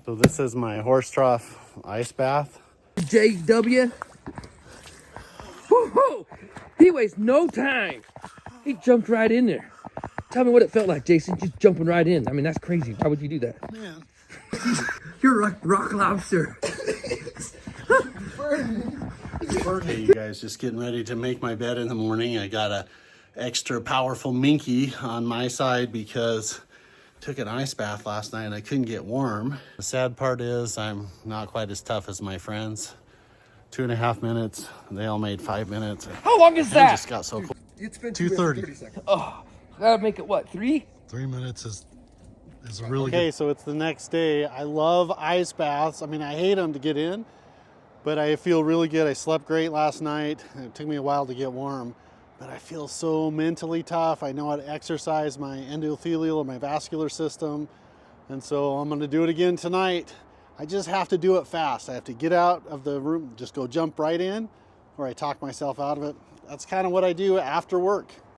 So this is my horse trough ice bath. JW. Woo-hoo! He wastes no time. He jumped right in there. Tell me what it felt like, Jason, just jumping right in. I mean, that's crazy. Why would you do that? Man. You're like rock lobster. Hey, you guys, just getting ready to make my bed in the morning. I got a extra powerful Minky on my side because I took an ice bath last night and I couldn't get warm. The sad part is I'm not quite as tough as my friends. 2.5 minutes. They all made 5 minutes. How long is I that? just got so cool. It's been 2:30. seconds. Oh, gotta make it what, 3? 3 minutes is really good. Okay, so it's the next day. I love ice baths. I mean, I hate them to get in, but I feel really good. I slept great last night. It took me a while to get warm, but I feel so mentally tough. I know how to exercise my endothelial or my vascular system, and so I'm gonna do it again tonight. I just have to do it fast. I have to get out of the room, just go jump right in, or I talk myself out of it. That's kind of what I do after work.